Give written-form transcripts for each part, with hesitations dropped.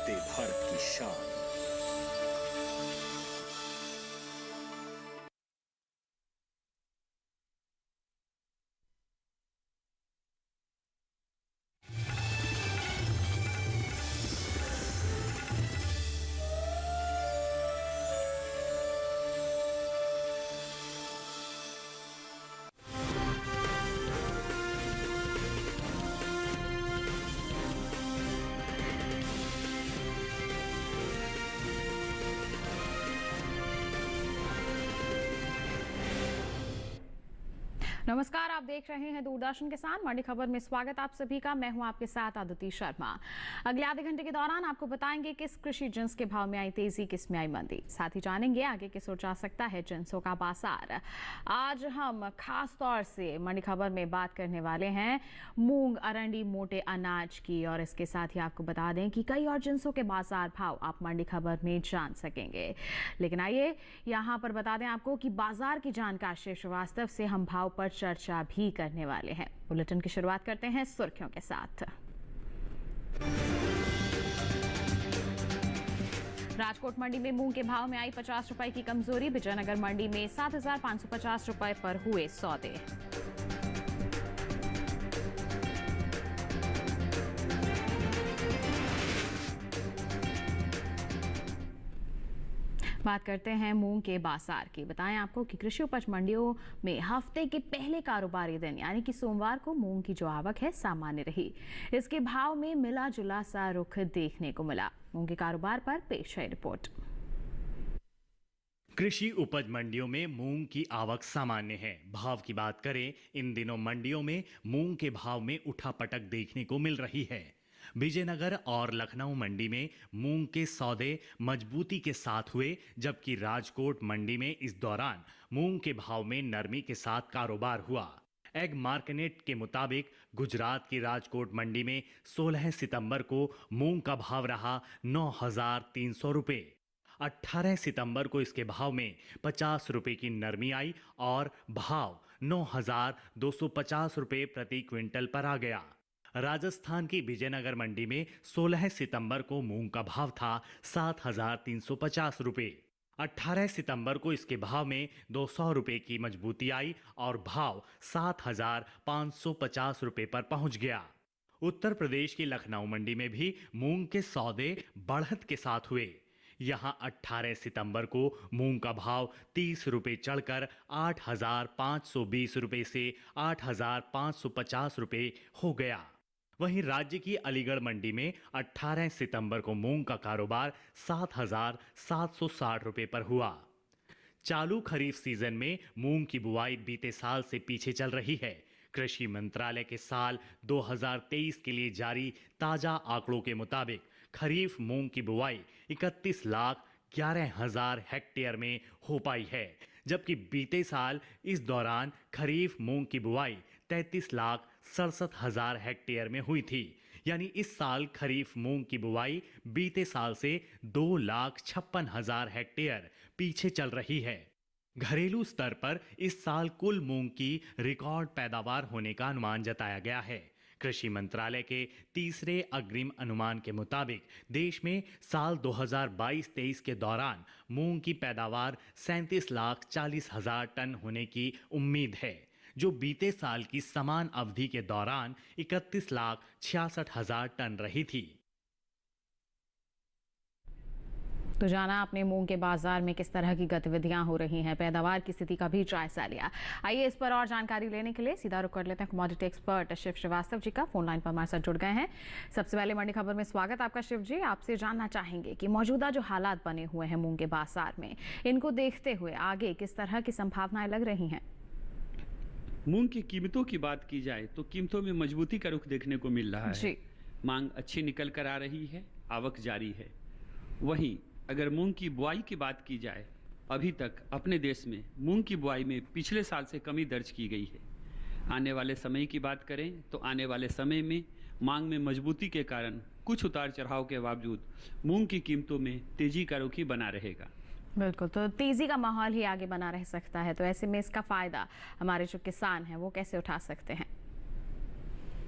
वंदे भारत की शान। नमस्कार, आप देख रहे हैं दूरदर्शन किसान मंडी खबर में स्वागत आप सभी का। मैं हूं आपके साथ आदिति शर्मा। अगले आधे घंटे के दौरान आपको बताएंगे किस कृषि जिन्स के भाव में आई तेजी, किस में आई मंदी। साथ ही जानेंगे आगे किस ओर जा सकता है जिन्सों का बाजार। आज हम खास तौर से मंडी खबर में बात करने वाले हैं मूंग, अरंडी, मोटे अनाज की, और इसके साथ ही आपको बता दें कि कई और जिन्सों के बाजार भाव आप मंडी खबर में जान सकेंगे। लेकिन आइए यहाँ पर बता दें आपको कि बाजार की जानकार शिव श्रीवास्तव से हम भाव पर चर्चा भी करने वाले हैं। बुलेटिन की शुरुआत करते हैं सुर्खियों के साथ। राजकोट मंडी में मूंग के भाव में आई 50 रुपए की कमजोरी। विजयनगर मंडी में 7,550 रुपए पर हुए सौदे। बात करते हैं मूंग के बाजार की। बताएं आपको कि कृषि उपज मंडियों में हफ्ते के पहले कारोबारी दिन यानी कि सोमवार को मूंग की जो आवक है सामान्य रही। इसके भाव में मिला जुला सा रुख देखने को मिला। मूंग के कारोबार पर पेश है रिपोर्ट। कृषि उपज मंडियों में मूंग की आवक सामान्य है। भाव की बात करें, इन दिनों मंडियों में मूंग के भाव में उठापटक देखने को मिल रही है। विजयनगर और लखनऊ मंडी में मूंग के सौदे मजबूती के साथ हुए, जबकि राजकोट मंडी में इस दौरान मूंग के भाव में नरमी के साथ कारोबार हुआ। एग मार्केट के मुताबिक गुजरात की राजकोट मंडी में 16 सितंबर को मूंग का भाव रहा 9,300 रुपए। 18 सितंबर को इसके भाव में 50 रुपए की नरमी आई और भाव 9,250 रुपए प्रति क्विंटल पर आ गया। राजस्थान की विजयनगर मंडी में 16 सितंबर को मूंग का भाव था 7,350 रुपए। 18 सितंबर को इसके भाव में 200 रुपए की मजबूती आई और भाव 7,550 रुपए पर पहुंच गया। उत्तर प्रदेश की लखनऊ मंडी में भी मूंग के सौदे बढ़त के साथ हुए। यहां 18 सितंबर को मूंग का भाव 30 रुपए चढ़कर 8,520 रुपए से 8,550 रुपए हो गया। वहीं राज्य की अलीगढ़ मंडी में 18 सितंबर को मूंग का कारोबार 7,760 रुपए पर हुआ। चालू खरीफ सीजन में मूंग की बुआई बीते साल से पीछे चल रही है। कृषि मंत्रालय के साल 2023 के लिए जारी ताजा आंकड़ों के मुताबिक खरीफ मूंग की बुआई 31,11,000 हेक्टेयर में हो पाई है, जबकि बीते साल इस दौरान खरीफ मूंग की बुआई 33,67,000 हेक्टेयर में हुई थी। यानी इस साल खरीफ मूंग की बुआई बीते साल से 2,56,000 हेक्टेयर पीछे चल रही है। घरेलू स्तर पर इस साल कुल मूंग की रिकॉर्ड पैदावार होने का अनुमान जताया गया है। कृषि मंत्रालय के तीसरे अग्रिम अनुमान के मुताबिक देश में साल 2022-23 के दौरान मूंग की पैदावार 37,40,000 टन होने की उम्मीद है, जो बीते साल की समान अवधि के दौरान 31,66,000 टन रही थी। तो जाना आपने मूंग के बाजार में किस तरह की गतिविधियां हो रही हैं, पैदावार की स्थिति का भी जायजा लिया। आइए इस पर और जानकारी लेने के लिए सीधा रुख कर लेते हैं कमोडिटी एक्सपर्ट शिव श्रीवास्तव जी का। फोन लाइन पर हमारे साथ जुड़ गए हैं। सबसे पहले मंडी खबर में स्वागत आपका शिव जी। आपसे जानना चाहेंगे कि मौजूदा जो हालात बने हुए हैं मूंग के बाजार में, इनको देखते हुए आगे किस तरह की संभावनाएं लग रही हैं। मूंग की कीमतों की बात की जाए तो कीमतों में मजबूती का रुख देखने को मिल रहा है। मांग अच्छी निकल कर आ रही है, आवक जारी है। वहीं अगर मूंग की बुआई की बात की जाए, अभी तक अपने देश में मूंग की बुआई में पिछले साल से कमी दर्ज की गई है। आने वाले समय की बात करें तो आने वाले समय में मांग में मजबूती के कारण कुछ उतार चढ़ाव के बावजूद मूंग की कीमतों में तेजी का रुख ही बना रहेगा। बिल्कुल, तो तेजी का माहौल ही आगे बना रह सकता है। तो ऐसे में इसका फायदा हमारे जो किसान हैं वो कैसे उठा सकते हैं?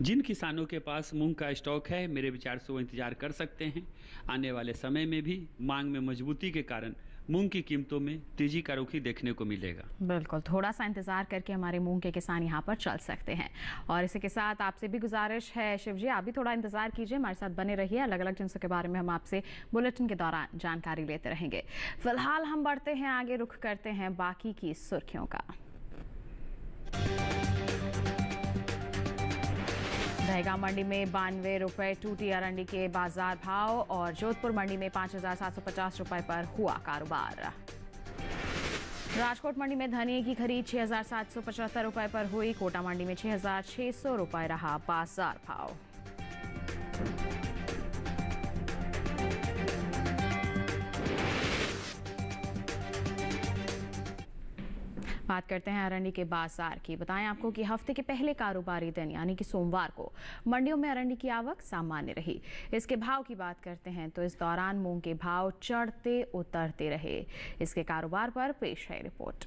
जिन किसानों के पास मूंग का स्टॉक है, मेरे विचार से वो इंतजार कर सकते हैं। आने वाले समय में भी मांग में मजबूती के कारण मूंग की कीमतों में तेजी का रुख ही देखने को मिलेगा। बिल्कुल, थोड़ा सा इंतजार करके हमारे मूंग के किसान यहाँ पर चल सकते हैं। और इसी के साथ आपसे भी गुजारिश है शिव जी, आप भी थोड़ा इंतजार कीजिए, हमारे साथ बने रहिए। अलग अलग जिनसों के बारे में हम आपसे बुलेटिन के दौरान जानकारी लेते रहेंगे। फिलहाल हम बढ़ते हैं आगे, रुख करते हैं बाकी की सुर्खियों का। दहेगांव मंडी में 92 रुपए टूटी अरंडी के बाजार भाव और जोधपुर मंडी में 5,750 रुपए पर हुआ कारोबार। राजकोट मंडी में धनिये की खरीद 6,775 रुपए पर हुई। कोटा मंडी में 6,600 रुपए रहा बाजार भाव। बात करते हैं अरंडी के बाजार की। बताएं आपको कि हफ्ते के पहले कारोबारी दिन यानी कि सोमवार को मंडियों में अरंडी की आवक सामान्य रही। इसके भाव की बात करते हैं तो इस दौरान मूंग के भाव चढ़ते उतरते रहे। इसके कारोबार पर पेश है रिपोर्ट।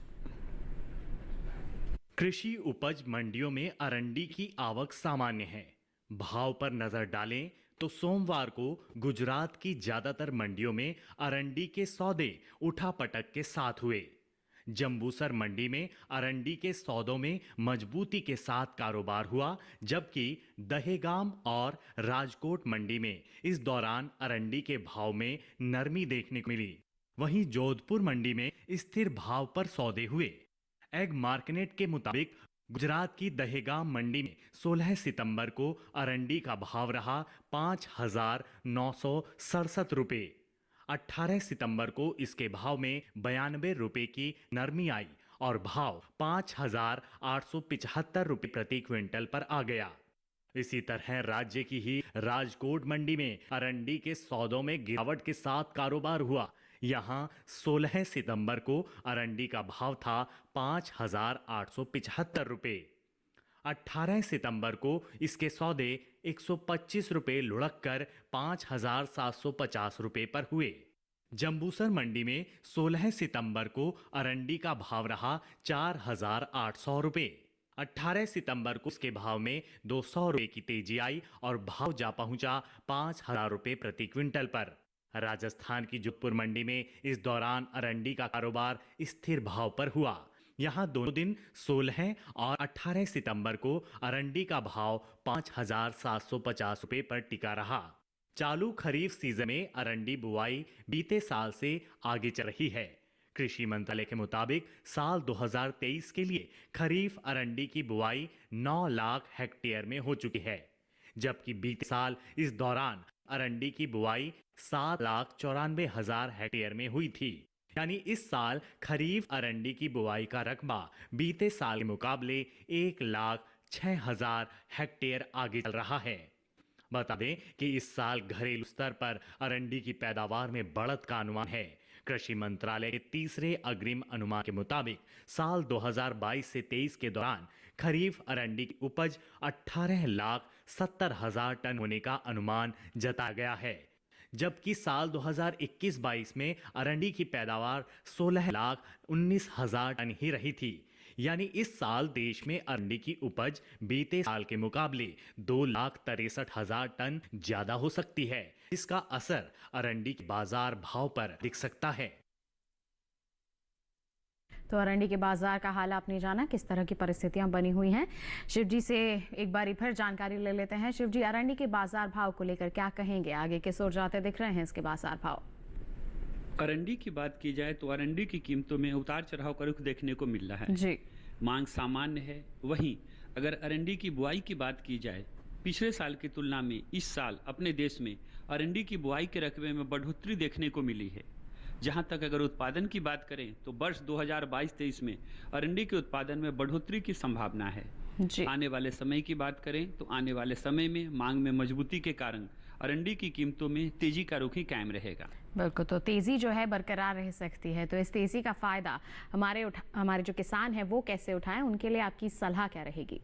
कृषि उपज मंडियों में अरंडी की आवक सामान्य है। भाव पर नजर डालें तो सोमवार को गुजरात की ज्यादातर मंडियों में अरंडी के सौदे उठापटक के साथ हुए। जंबूसर मंडी में अरंडी के सौदों में मजबूती के साथ कारोबार हुआ, जबकि दहेगांव और राजकोट मंडी में इस दौरान अरंडी के भाव में नरमी देखने को मिली। वहीं जोधपुर मंडी में स्थिर भाव पर सौदे हुए। एग मार्केट के मुताबिक गुजरात की दहेगांव मंडी में 16 सितंबर को अरंडी का भाव रहा 5,967 रुपए। 18 सितंबर को इसके भाव में 92 रुपए की नरमी आई और भाव 5,875 रुपए प्रति क्विंटल पर आ गया। इसी तरह राज्य की ही राजकोट मंडी में अरंडी के सौदों में गिरावट के साथ कारोबार हुआ। यहां 16 सितंबर को अरंडी का भाव था 5,875 रुपए। 18 सितंबर को इसके सौदे 125 रुपए लुढ़क कर 5,750 रुपए पर हुए। जंबूसर मंडी में 16 सितंबर को अरंडी का भाव रहा 4,800 रुपए। 18 सितंबर को इसके भाव में 200 रुपए की तेजी आई और भाव जा पहुंचा 5,000 रुपए प्रति क्विंटल पर। राजस्थान की जोधपुर मंडी में इस दौरान अरंडी का कारोबार स्थिर भाव पर हुआ। यहां दोनों दिन 16 और 18 सितंबर को अरंडी का भाव 5,750 रुपए पर टिका रहा। चालू खरीफ सीजन में अरंडी बुआई बीते साल से आगे चल रही है। कृषि मंत्रालय के मुताबिक साल 2023 के लिए खरीफ अरंडी की बुआई 9 लाख हेक्टेयर में हो चुकी है, जबकि बीते साल इस दौरान अरंडी की बुआई 7,94,000 हेक्टेयर में हुई थी। यानी इस साल खरीफ अरंडी की बुआई का रकबा बीते साल के मुकाबले 1,06,000 हेक्टेयर आगे चल रहा है। बता दें कि इस साल घरेलू स्तर पर अरंडी की पैदावार में बढ़त का अनुमान है। कृषि मंत्रालय के तीसरे अग्रिम अनुमान के मुताबिक साल 2022 से 23 के दौरान खरीफ अरंडी की उपज 18,70,000 टन होने का अनुमान जताया गया है, जबकि साल 2021-22 में अरंडी की पैदावार 16,19,000 टन ही रही थी। यानी इस साल देश में अरंडी की उपज बीते साल के मुकाबले 2,63,000 टन ज्यादा हो सकती है। इसका असर अरंडी के बाजार भाव पर दिख सकता है। तो अरंडी के बाजार का हाल आपने जाना, किस तरह की परिस्थितियां बनी हुई हैं। शिव जी से एक बार फिर जानकारी ले लेते हैं। शिव जी, अरंडी के बाजार भाव को लेकर क्या कहेंगे? आगे किस ओर जाते दिख रहे हैं इसके बाजार भाव? अरंडी की बात की जाए तो अरंडी की कीमतों में उतार चढ़ाव का रुख देखने को मिल रहा है जी। मांग सामान्य है। वहीं अगर अरंडी की बुआई की बात की जाए, पिछले साल की तुलना में इस साल अपने देश में अरंडी की बुआई के रकबे में बढ़ोतरी देखने को मिली है। जहां तक अगर उत्पादन की बात करें तो वर्ष 2022-23 में अरंडी के उत्पादन में बढ़ोतरी की संभावना है जी। आने वाले समय की बात करें तो आने वाले समय में मांग में मजबूती के कारण अरंडी की कीमतों में तेजी का रुख ही कायम रहेगा। बिल्कुल, तो तेजी जो है बरकरार रह सकती है। तो इस तेजी का फायदा हमारे जो किसान हैं वो कैसे उठाएं, उनके लिए आपकी सलाह क्या रहेगी?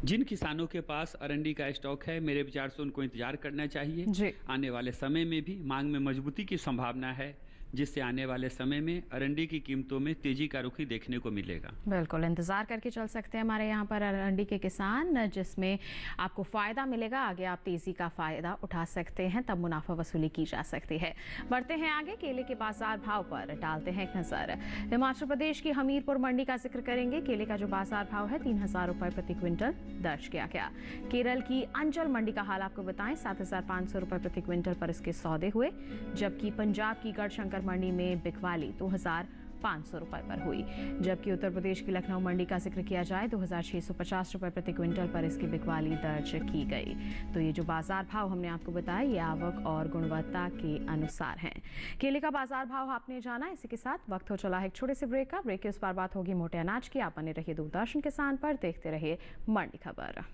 जिन किसानों के पास अरंडी का स्टॉक है, मेरे विचार से उनको इंतजार करना चाहिए जी। आने वाले समय में भी मांग में मजबूती की संभावना है। जिससे आने वाले समय में अरंडी की कीमतों में तेजी का रुख ही देखने को मिलेगा। बिल्कुल इंतजार करके चल सकते हैं हमारे यहाँ पर अरंडी के किसान, जिसमें आपको फायदा मिलेगा। आगे आप तेजी का फायदा उठा सकते हैं, तब मुनाफा वसूली की जा सकती है। बढ़ते हैं आगे, केले के बाजार भाव पर डालते हैं एक नजर। हिमाचल प्रदेश की हमीरपुर मंडी का जिक्र करेंगे। केले का जो बाजार भाव है 3,000 रुपए प्रति क्विंटल दर्ज किया गया। केरल की अंचल मंडी का हाल आपको बताएं, 7,500 रुपए प्रति क्विंटल पर इसके सौदे हुए, जबकि पंजाब की गढ़शंकर मंडी में बिकवाली 2,500 रुपए पर हुई। जबकि उत्तर प्रदेश की लखनऊ मंडी का जिक्र किया जाए, 2,650 रुपए प्रति क्विंटल पर इसकी बिकवाली दर्ज की गई। तो ये जो बाजार भाव हमने आपको बताया, ये आवक और गुणवत्ता के अनुसार हैं। केले का बाजार भाव आपने जाना। इसी के साथ वक्त हो चला है एक छोटे से ब्रेक का। ब्रेक के उस पार बात होगी मोटे अनाज की। आप बने रहिए दूरदर्शन किसान पर, देखते रहिए मंडी खबर।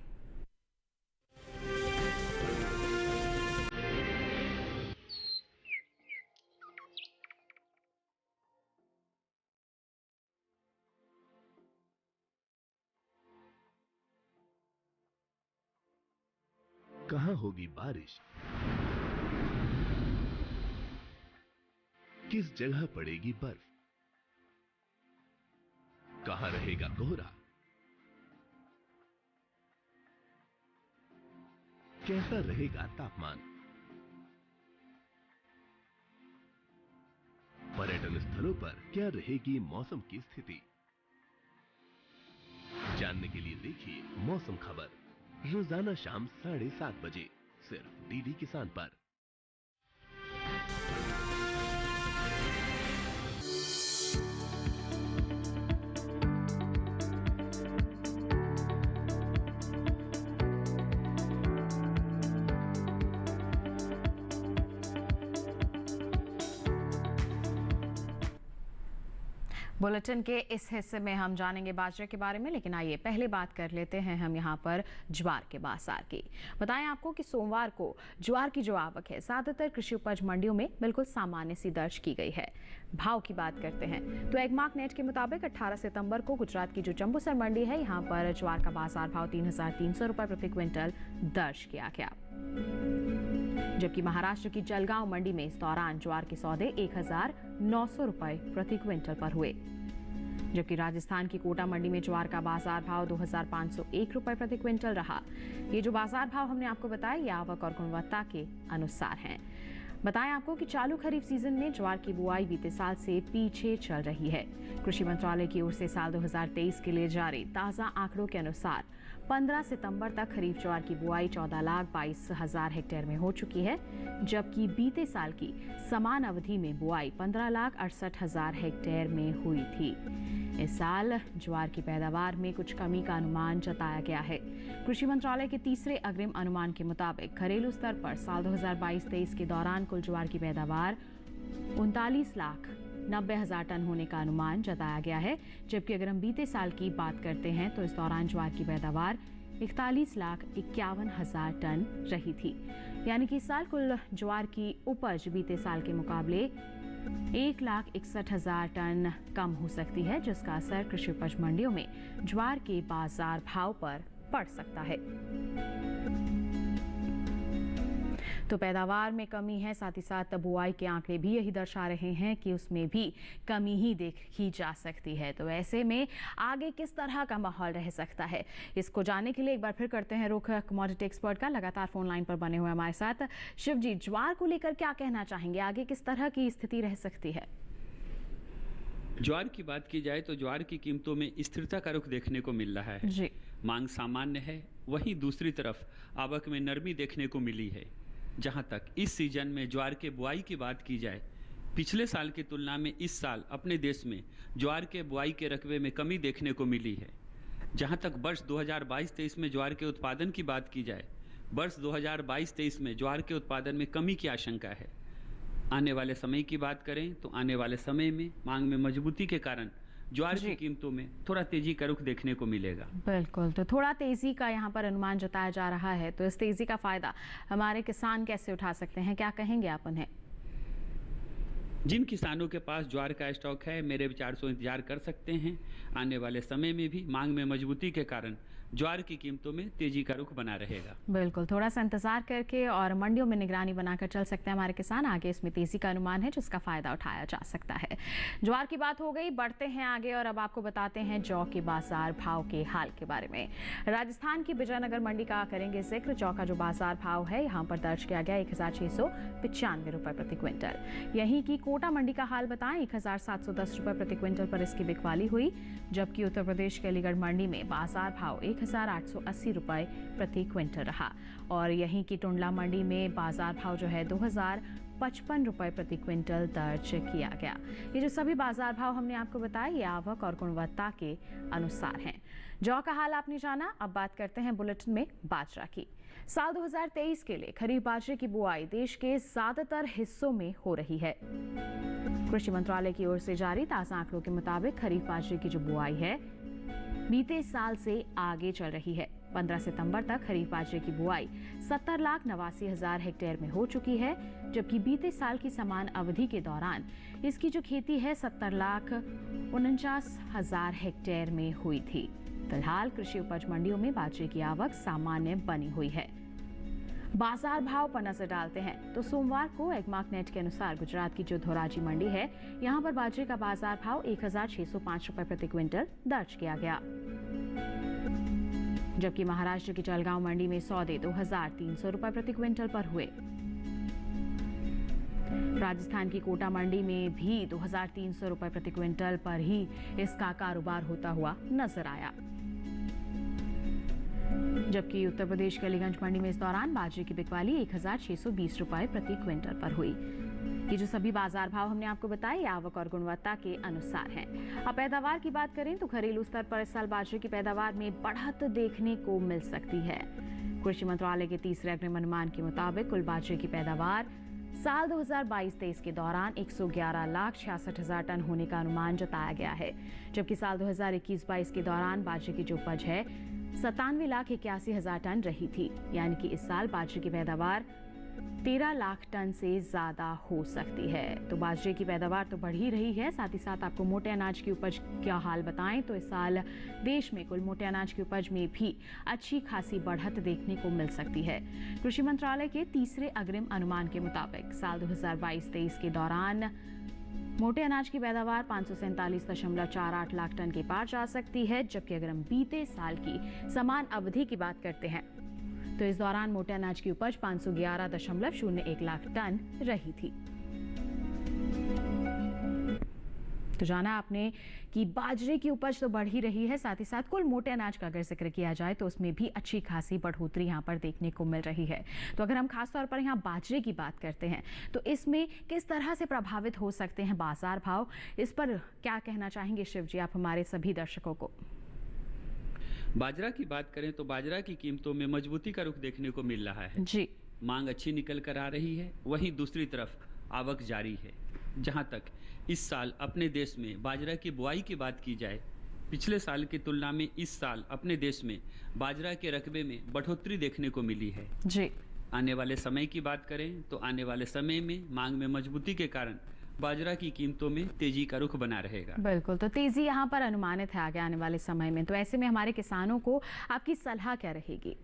कहाँ होगी बारिश, किस जगह पड़ेगी बर्फ, कहाँ रहेगा कोहरा, कैसा रहेगा तापमान। पर्यटन स्थलों पर क्या रहेगी मौसम की स्थिति, जानने के लिए देखिए मौसम खबर रोजाना शाम 7:30 बजे सिर्फ डीडी किसान पर। बुलेटिन के इस हिस्से में हम जानेंगे बाजरे के बारे में, लेकिन आइए पहले बात कर लेते हैं हम यहाँ पर ज्वार के बाजार की। बताएं आपको कि सोमवार को ज्वार की जो आवक है ज्यादातर कृषि उपज मंडियों में बिल्कुल सामान्य सी दर्ज की गई है। भाव की बात करते हैं तो एगमार्क नेट के मुताबिक 18 सितंबर को गुजरात की जो जंबूसर मंडी है, यहाँ पर ज्वार का बाजार भाव 3,300 रुपए प्रति क्विंटल दर्ज किया गया। जबकि महाराष्ट्र की जलगांव मंडी में इस दौरान ज्वार के सौदे 1,900 रुपए प्रति क्विंटल पर हुए। जबकि राजस्थान की कोटा मंडी में ज्वार का बाजार भाव 2,501 रुपए प्रति क्विंटल रहा। ये जो बाजार भाव हमने आपको बताया, ये आवक और गुणवत्ता के अनुसार हैं। बताएं आपको कि चालू खरीफ सीजन में ज्वार की बुआई बीते साल से पीछे चल रही है। कृषि मंत्रालय की ओर से साल 2023 के लिए जारी ताजा आंकड़ों के अनुसार 15 सितंबर तक खरीफ ज्वार की बुआई 14,22,000 हेक्टेयर में हो चुकी है, जबकि बीते साल की समान अवधि में बुआई 15,68,000 हेक्टेयर में हुई थी। इस साल ज्वार की पैदावार में कुछ कमी का अनुमान जताया गया है। कृषि मंत्रालय के तीसरे अग्रिम अनुमान के मुताबिक घरेलू स्तर पर साल 2022-23 के दौरान कुल ज्वार की पैदावार 39,90,000 टन होने का अनुमान जताया गया है। जबकि अगर हम बीते साल की बात करते हैं तो इस दौरान ज्वार की पैदावार 41,51,000 टन रही थी। यानी कि इस साल कुल ज्वार की उपज बीते साल के मुकाबले 1,61,000 टन कम हो सकती है, जिसका असर कृषि उपज मंडियों में ज्वार के बाजार भाव पर पड़ सकता है। तो पैदावार में कमी है, साथ ही साथ बुआई के आंकड़े भी यही दर्शा रहे हैं कि उसमें भी कमी ही देखी जा सकती है। तो ऐसे में आगे किस तरह का माहौल रह सकता है, इसको जानने के लिए एक बार फिर करते हैं रुख कमोडिटी एक्सपर्ट का। लगातार फोन लाइन पर बने हुए हमारे साथ शिव जी, ज्वार को लेकर क्या कहना चाहेंगे, आगे किस तरह की स्थिति रह सकती है? ज्वार की बात की जाए तो ज्वार की कीमतों में स्थिरता का रुख देखने को मिल रहा है जी। मांग सामान्य है, वहीं दूसरी तरफ आवक में नरमी देखने को मिली है। जहां तक इस सीजन में ज्वार के बुआई की बात की जाए, पिछले साल की तुलना में इस साल अपने देश में ज्वार के बुआई के रकबे में कमी देखने को मिली है। जहां तक वर्ष 2022-23 में ज्वार के उत्पादन की बात की जाए, वर्ष 2022-23 में ज्वार के उत्पादन में कमी की आशंका है। आने वाले समय की बात करें तो आने वाले समय में मांग में मजबूती के कारण ज्वार की कीमतों में थोड़ा तेजी का रुख देखने को मिलेगा। बिल्कुल, तो थोड़ा तेजी का यहाँ पर अनुमान जताया जा रहा है। तो इस तेजी का फायदा हमारे किसान कैसे उठा सकते हैं, क्या कहेंगे आप उन्हें? जिन किसानों के पास ज्वार का स्टॉक है, मेरे विचार से इंतजार कर सकते हैं। आने वाले समय में भी मांग में मजबूती के कारण ज्वार की कीमतों में तेजी का रुख बना रहेगा। बिल्कुल, थोड़ा सा इंतजार करके और मंडियों में निगरानी बनाकर चल सकते हैं हमारे किसान। आगे इसमें तेजी का अनुमान है जिसका फायदा उठाया जा सकता है। ज्वार की बात हो गई, बढ़ते हैं आगे और अब आपको बताते हैं जौ के बाजार भाव के हाल के बारे में। राजस्थान की विजयनगर मंडी का करेंगे जिक्र। जौ का जो बाजार भाव है यहाँ पर दर्ज किया गया 1695 रुपए प्रति क्विंटल। यहीं की कोटा मंडी का हाल बताएं, 1710 रुपए प्रति क्विंटल पर इसकी बिकवाली हुई, जबकि उत्तर प्रदेश के अलीगढ़ मंडी में बाजार भाव 1880 रुपए प्रति क्विंटल रहा और यहीं की टुंडला मंडी में बाजार भाव जो है 2055 रुपए प्रति क्विंटल दर्ज किया गया। ये जो सभी बाजार भाव हमने आपको बताया ये आवक और गुणवत्ता के अनुसार हैं। जौ का हाल आपने जाना, अब बात करते हैं बुलेटिन में बाजरा की। साल 2023 के लिए खरीफ बाजरे की बुआई देश के ज्यादातर हिस्सों में हो रही है। कृषि मंत्रालय की ओर से जारी ताजा आंकड़ों के मुताबिक खरीफ बाजरे की जो बुआई है बीते साल से आगे चल रही है। 15 सितंबर तक खरीफ बाजरे की बुआई 70,89,000 हेक्टेयर में हो चुकी है, जबकि बीते साल की समान अवधि के दौरान इसकी जो खेती है 70,49,000 हेक्टेयर में हुई थी। फिलहाल कृषि उपज मंडियों में बाजरे की आवक सामान्य बनी हुई है। बाजार भाव पर नजर डालते हैं तो सोमवार को एगमार्क नेट के अनुसार गुजरात की जो धोराजी मंडी है यहाँ पर बाजरे का बाजार भाव 1605 रुपए प्रति क्विंटल दर्ज किया गया, जबकि महाराष्ट्र की जलगांव मंडी में सौदे 2300 रुपए प्रति क्विंटल पर हुए। राजस्थान की कोटा मंडी में भी 2300 रुपए प्रति क्विंटल पर ही इसका कारोबार होता हुआ नजर आया, जबकि उत्तर प्रदेश के अलीगंज मंडी में इस दौरान बाजरे की बिकवाली 1620 रुपए प्रति क्विंटल पर हुई। ये जो सभी बाजार भाव हमने आपको बताए आवक और गुणवत्ता के अनुसार हैं। अब पैदावार की बात करें तो घरेलू स्तर पर इस साल बाजरे की पैदावार में बढ़त देखने को मिल सकती है। कृषि मंत्रालय के तीसरे अग्रिम अनुमान के मुताबिक कुल बाजरे की पैदावार साल 2022-23 के दौरान 111,66,000 टन होने का अनुमान जताया गया है, जबकि साल 2021-22 के दौरान बाजरे की जो उपज है 97,81,000 टन रही थी। यानी कि इस साल बाजरे की पैदावार 13 लाख टन से ज्यादा हो सकती है। तो बाजरे की पैदावार तो बढ़ ही रही है, साथ ही साथ आपको मोटे अनाज की उपज का हाल बताएं तो इस साल देश में कुल मोटे अनाज की उपज में भी अच्छी खासी बढ़त देखने को मिल सकती है। कृषि मंत्रालय के तीसरे अग्रिम अनुमान के मुताबिक साल 2022-23 के दौरान मोटे अनाज की पैदावार 547.48 लाख टन के पार जा सकती है, जबकि अगर हम बीते साल की समान अवधि की बात करते हैं तो इस दौरान मोटे अनाज की उपज 511.01 लाख टन रही थी। तो जाना आपने कि बाजरे की उपज तो बढ़ ही रही है, साथ ही साथ कुल मोटे अनाज का अगर जिक्र किया जाए तो उसमें भी अच्छी खासी बढ़ोतरी यहाँ पर देखने को मिल रही है। तो अगर हम खास तौर पर यहाँ बाजरे की बात करते हैं तो इसमें किस तरह से प्रभावित हो सकते हैं बाजार भाव, इस पर क्या कहना चाहेंगे शिव जी आप हमारे सभी दर्शकों को? बाजरा की बात करें तो बाजरा की कीमतों में मजबूती का रुख देखने को मिल रहा है जी। मांग अच्छी निकल कर आ रही है, वहीं दूसरी तरफ आवक जारी है। जहां तक इस साल अपने देश में बाजरा की बुआई की बात की जाए, पिछले साल की तुलना में इस साल अपने देश में बाजरा के रकबे में बढ़ोतरी देखने को मिली है जी। आने वाले समय की बात करें तो आने वाले समय में मांग में मजबूती के कारण बाजरा की कीमतों में तेजी का रुख बना रहेगा। बिल्कुल, तो तेजी यहाँ पर अनुमानित है आगे आने वाले समय में। तो ऐसे में हमारे किसानों को आपकी सलाह क्या रहेगी?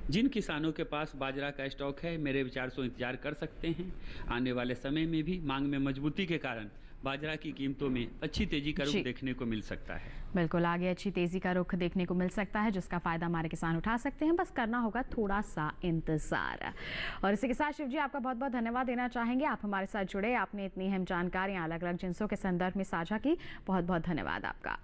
जिन किसानों के पास बाजरा का स्टॉक है मेरे विचार से इंतजार कर सकते हैं। आने वाले समय में भी मांग में मजबूती के कारण बाजरा की कीमतों में अच्छी तेजी का रुख देखने को मिल सकता है। बिल्कुल, आगे अच्छी तेजी का रुख देखने को मिल सकता है जिसका फायदा हमारे किसान उठा सकते हैं। बस करना होगा थोड़ा सा इंतजार। और इसी के साथ शिव जी आपका बहुत बहुत धन्यवाद देना चाहेंगे, आप हमारे साथ जुड़े, आपने इतनी अहम जानकारियां अलग अलग जिन्सों के संदर्भ में साझा की, बहुत बहुत धन्यवाद आपका।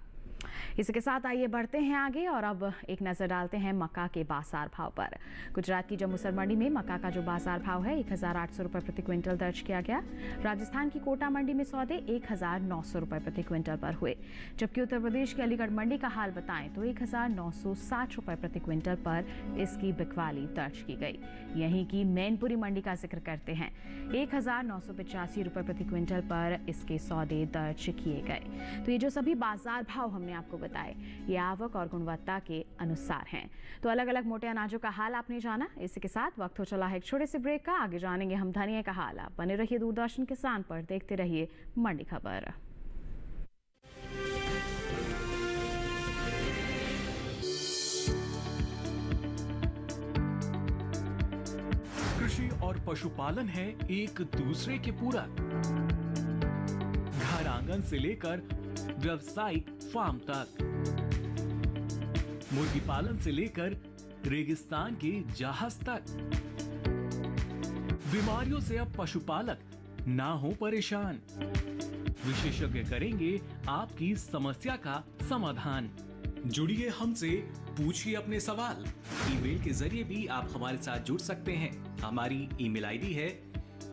इसी के साथ आइए बढ़ते हैं आगे और अब एक नजर डालते हैं मक्का के बाजार भाव पर। गुजरात की जम्मूसर मंडी में मक्का का जो बाजार भाव है 1800 रुपए प्रति क्विंटल दर्ज किया गया। राजस्थान की कोटा मंडी में सौदे 1900 रुपए प्रति क्विंटल पर हुए, जबकि उत्तर प्रदेश की अलीगढ़ मंडी का हाल बताएं तो 1960 रुपए प्रति क्विंटल पर इसकी बिकवाली दर्ज की गई। यहीं की मैनपुरी मंडी का जिक्र करते हैं, 1985 रुपए प्रति क्विंटल पर इसके सौदे दर्ज किए गए। तो ये जो सभी बाजार भाव हमने आपको बताए ये आवक और गुणवत्ता के अनुसार हैं। तो अलग अलग मोटे अनाजों का हाल आपने जाना। इसी के साथ वक्त हो चला है एक छोटे से ब्रेक का, आगे जानेंगे हम धनिया का हाल। आप बने रहिए दूरदर्शन किसान पर, देखते रहिए मंडी खबर। और पशुपालन है एक दूसरे के पूरक। घर आंगन से लेकर व्यावसायिक फार्म तक, मुर्गी पालन से लेकर रेगिस्तान के जहाज तक। बीमारियों से अब पशुपालक ना हो परेशान। विशेषज्ञ करेंगे आपकी समस्या का समाधान। जुड़िए हमसे, पूछिए अपने सवाल। ईमेल के जरिए भी आप हमारे साथ जुड़ सकते हैं। हमारी ईमेल आईडी है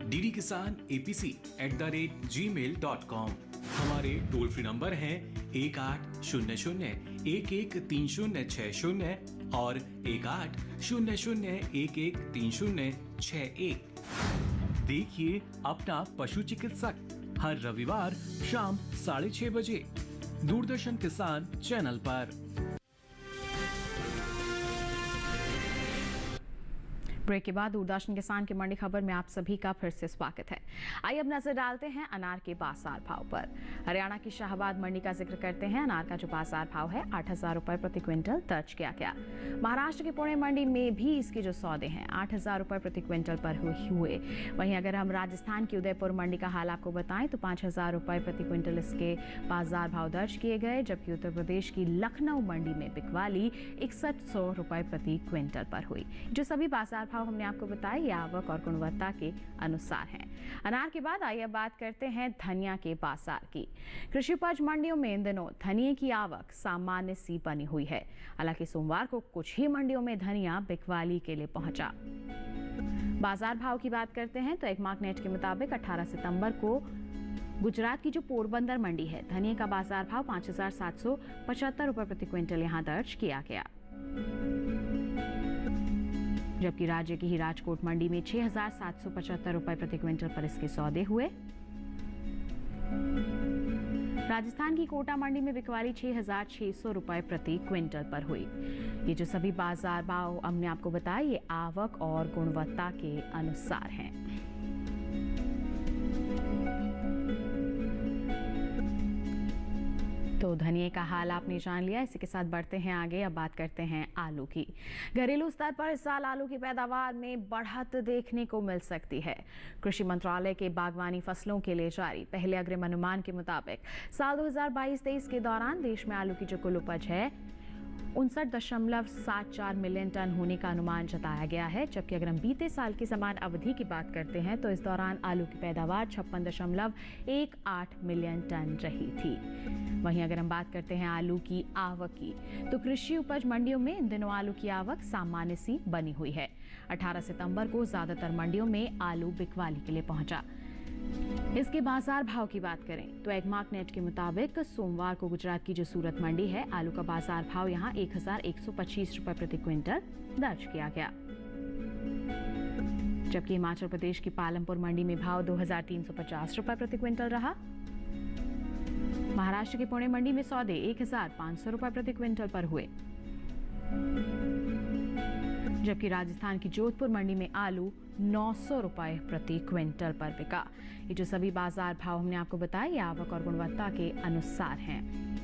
ddkisanapc@gmail.com। हमारे टोल फ्री नंबर हैं 1800-113060 और 1800-113061। देखिए अपना पशु चिकित्सक हर रविवार शाम 6:30 बजे दूरदर्शन किसान चैनल पर। ब्रेक के बाद दूरदर्शन किसान की मंडी खबर में आप सभी का फिर से स्वागत है। आइए अब नजर डालते हैं अनार के बाजार भाव पर। हरियाणा की शाहबाद मंडी का जिक्र करते हैं। अनार का जो बाजार भाव है 8,000 रुपए प्रति क्विंटल दर्ज किया गया। महाराष्ट्र की पुणे मंडी में भी इसके जो सौदे हैं 8,000 रुपए प्रति क्विंटल पर हुए। वहीं अगर हम राजस्थान की उदयपुर मंडी का हाल आपको बताएं तो 5,000 रुपए प्रति क्विंटल इसके बाजार भाव दर्ज किए गए, जबकि उत्तर प्रदेश की लखनऊ मंडी में बिकवाली 6100 रुपए प्रति क्विंटल पर हुई। जो सभी बाजार भाव हमने आपको बताया ये आवक और गुणवत्ता के अनुसार हैं। अनार के बाद आइए बात करते हैं धनिया के बाजार की। कृषि उपज मंडियों में इन दिनों धनिया की आवक सामान्य सी बनी हुई है। हालांकि सोमवार को कुछ ही मंडियों में धनिया बिकवाली के लिए पहुंचा। बाजार भाव की बात करते हैं तो एक मार्कनेट के मुताबिक 18 सितंबर को गुजरात की जो पोरबंदर मंडी है धनिया का बाजार भाव 5,775 रुपए प्रति क्विंटल यहां दर्ज किया गया, जबकि राज्य की ही राजकोट मंडी में 6,775 रुपए प्रति क्विंटल पर इसके सौदे हुए। राजस्थान की कोटा मंडी में बिकवाली 6,600 रुपए प्रति क्विंटल पर हुई। ये जो सभी बाजार भाव हमने आपको बताया ये आवक और गुणवत्ता के अनुसार हैं। तो धनिया का हाल आपने जान लिया। इसी के साथ बढ़ते हैं आगे। अब बात करते हैं आलू की। घरेलू स्तर पर इस साल आलू की पैदावार में बढ़त देखने को मिल सकती है। कृषि मंत्रालय के बागवानी फसलों के लिए जारी पहले अग्रिम अनुमान के मुताबिक साल 2022-23 के दौरान देश में आलू की जो कुल उपज है 59.74 मिलियन टन होने का अनुमान जताया गया है, जबकि अगर हम बीते साल की समान अवधि की बात करते हैं तो इस दौरान आलू की पैदावार 56.18 मिलियन टन रही थी। वहीं अगर हम बात करते हैं आलू की आवक की तो कृषि उपज मंडियों में इन दिनों आलू की आवक सामान्य सी बनी हुई है। 18 सितंबर को ज्यादातर मंडियों में आलू बिकवाली के लिए पहुंचा। इसके बाजार भाव की बात करें तो एगमार्क नेट के मुताबिक सोमवार को गुजरात की जो सूरत मंडी है आलू का बाजार भाव यहां 1,125 रुपए प्रति क्विंटल दर्ज किया गया, जबकि हिमाचल प्रदेश की पालमपुर मंडी में भाव 2,350 रुपए प्रति क्विंटल रहा। महाराष्ट्र की पुणे मंडी में सौदे 1,500 रुपए प्रति क्विंटल पर हुए, जबकि राजस्थान की जोधपुर मंडी में आलू 900 रुपए प्रति क्विंटल पर बिका। ये जो सभी बाजार भाव हमने आपको बताया ये आवक और गुणवत्ता के अनुसार हैं।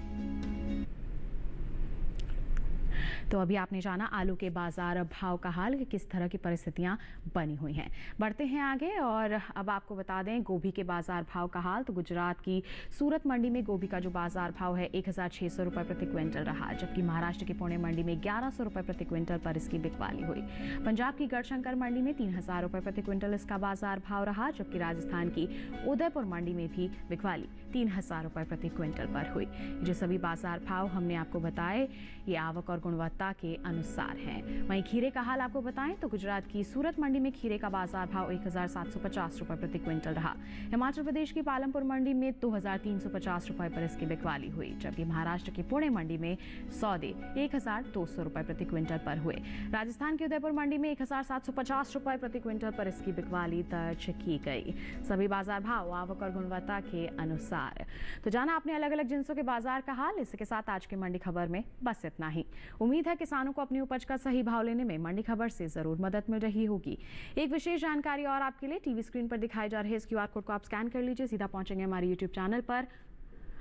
तो अभी आपने जाना आलू के बाजार भाव का हाल, किस तरह की परिस्थितियां बनी हुई हैं। बढ़ते हैं आगे और अब आपको बता दें गोभी के बाजार भाव का हाल। तो गुजरात की सूरत मंडी में गोभी का जो बाजार भाव है 1,600 रुपए प्रति क्विंटल रहा, जबकि महाराष्ट्र की पुणे मंडी में 1,100 रुपए प्रति क्विंटल पर इसकी बिकवाली हुई। पंजाब की गढ़शंकर मंडी में 3,000 रुपए प्रति क्विंटल इसका बाजार भाव रहा, जबकि राजस्थान की उदयपुर मंडी में भी बिकवाली 3,000 रुपए प्रति क्विंटल पर हुई। जो सभी बाजार भाव हमने आपको बताए ये आवक और गुणवत्ता के अनुसार हैं। वहीं खीरे का हाल आपको बताएं तो गुजरात की सूरत मंडी में खीरे का बाजार भाव 1,750 रुपए प्रति क्विंटल रहा। हिमाचल प्रदेश की पालमपुर मंडी में 2,350 रुपए पर इसकी बिकवाली हुई, जबकि महाराष्ट्र की पुणे मंडी में सौदे 1,200 रुपए प्रति क्विंटल पर हुए। राजस्थान की उदयपुर मंडी में 1,750 रुपए प्रति क्विंटल पर इसकी बिकवाली दर्ज की गई। सभी बाजार भाव आवक और गुणवत्ता के अनुसार। तो जाना आपने अलग अलग जिंसों के बाजार का हाल। इसके साथ आज की मंडी खबर में बस इतना ही। उम्मीद है किसानों को अपनी उपज का सही भाव लेने में मंडी खबर से जरूर मदद मिल रही होगी। एक विशेष जानकारी और आपके लिए टीवी स्क्रीन पर दिखाए जा रहे इस QR कोड को आप स्कैन कर लीजिए, सीधा पहुंचेंगे हमारे YouTube चैनल पर।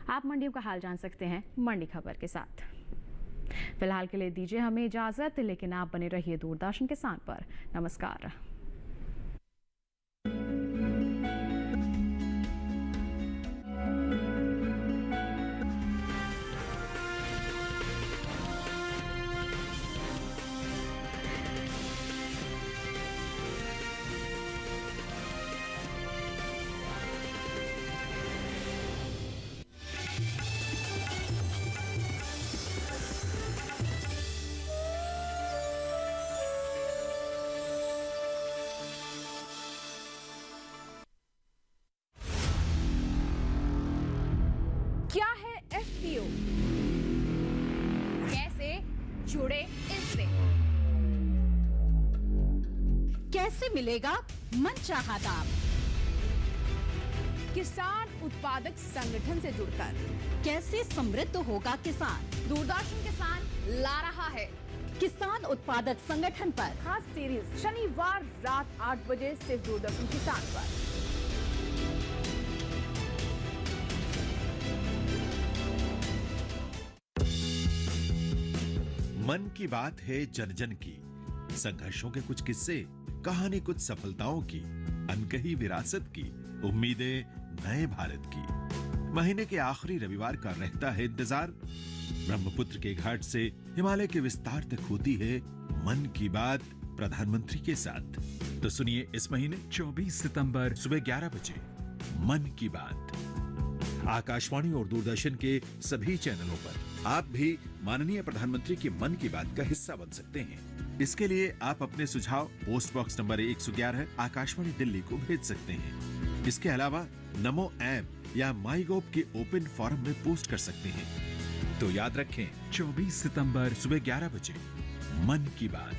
आप मंडियों का हाल जान सकते हैं मंडी खबर के साथ। फिलहाल के लिए दीजिए हमें इजाजत, लेकिन आप बने रहिए दूरदर्शन किसान पर। नमस्कार। क्या है FPO? कैसे जुड़े इससे? कैसे मिलेगा मनचाहा दाम? किसान उत्पादक संगठन से जुड़कर कैसे समृद्ध होगा किसान? दूरदर्शन किसान ला रहा है किसान उत्पादक संगठन पर खास सीरीज शनिवार रात 8 बजे सिर्फ दूरदर्शन किसान पर। मन की बात है जन जन की, संघर्षों के कुछ किस्से, कहानी कुछ सफलताओं की, अनकही विरासत की, उम्मीदें नए भारत की। महीने के आखिरी रविवार का रहता है इंतजार। ब्रह्मपुत्र के घाट से हिमालय के विस्तार तक होती है मन की बात प्रधानमंत्री के साथ। तो सुनिए इस महीने 24 सितंबर सुबह 11 बजे मन की बात आकाशवाणी और दूरदर्शन के सभी चैनलों पर। आप भी माननीय प्रधानमंत्री की मन की बात का हिस्सा बन सकते हैं। इसके लिए आप अपने सुझाव post box number 111 Akashvani Delhi को भेज सकते हैं। इसके अलावा नमो ऐप या माई गोव के ओपन फोरम में पोस्ट कर सकते हैं। तो याद रखें 24 सितंबर सुबह 11 बजे मन की बात।